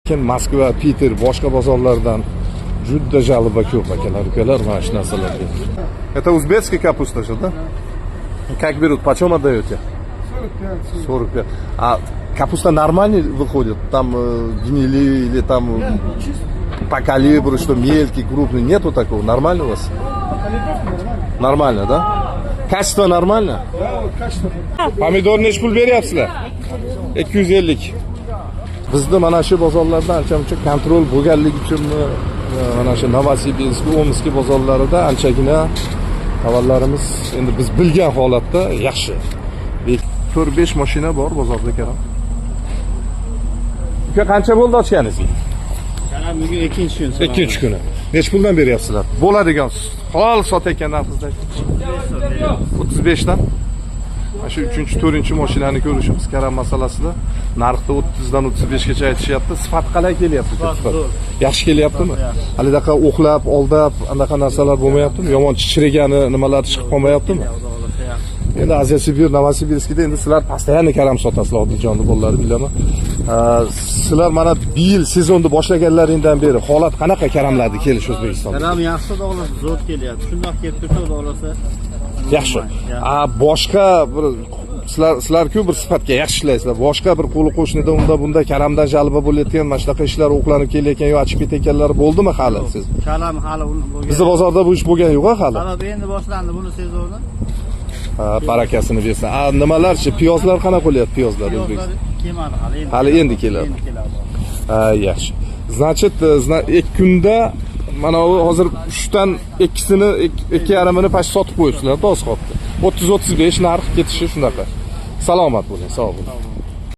Lekin Moskva, Piter, boshqa bozorlardan juda jalba ko'p akalar, mana shu narsalarga. Это узбекский капуста же, да? Как берут? Почем отдаете? 45. 45. А капуста нормальный выходит? Там гнили или там по калибру, что мелкий, крупный? Нету такого? Нормально у вас? Нормально, да? Качество нормально? Да, вот качество. Pomidor necha pul beryapsizlar? 250. Bizda mana shu bozorlarda ancha-muncha kontrol bo'lganligi uchunmi, mana shu Novosibirsk, Omsk bozorlarida anchagina tovarlarimiz endi biz bilgan holatda yaxshi. 4-5 mashina bor bozorda karam. Uka qancha bo'ldi ochganingiz? Karam bugun ikkinchi kun. Ikkinchi kuni. Necha puldan beryapsizlar? Bo'ladigan hol sotayotgan narxingizda 35 dan. Mana shu 3-4 mashinani ko'rishimiz karam masalasida narxda 30 dan 35 gacha aytishyapti. Sifat qalay kelyapti? Sifat yaxshi kelyaptimi? Halidaqa o'qlab, oldab, anaqa narsalar bo'lmayaptimi? Yomon chichirigani nimalar chiqib qolmayaptimi? Endi Aziya Sibir, Novosibirskda endi sizlar постоянно karam sotasizlar, oddiy bolalar bilaman. Sizlar mana bu yil sezonni boshlaganlaringdan beri holat qanaqa karamlarni kelish O'zbekistonda? Karam yaxshi dollar zo'r kelyapti. Shundoq kelib tursa dollarsa yaxshi. Boshqa bir sizlar-ku bir sifatga yaxshi ishlaysizlar. Boshqa bir qo'li qo'shnida bunda karamdan jalba bo'layotgan mana shunaqa ishlar o'qlanib kelayotgan yo ochib ketayotganlar bo'ldimi hali siz? Karam hali bo'lgan. Bizning bozorda bu ish bo'lgan yo'q hali. Hali endi boshlandi buni sezoni. Barakasini bersin. Nimalarchi? Piyozlar qanaqa qo'lyapti piyozlar O'zbekistonda? Kelmadi hali. Hali endi keladi. Yaxshi. Значит, 2 kunda mana hozir 3 dan 2sini 2,5ni past sotib qo'yibsizlar, to'g'ri qoldi. 30-35 narx ketishi shunaqa. Salomat bo'ling, sog' bo'ling.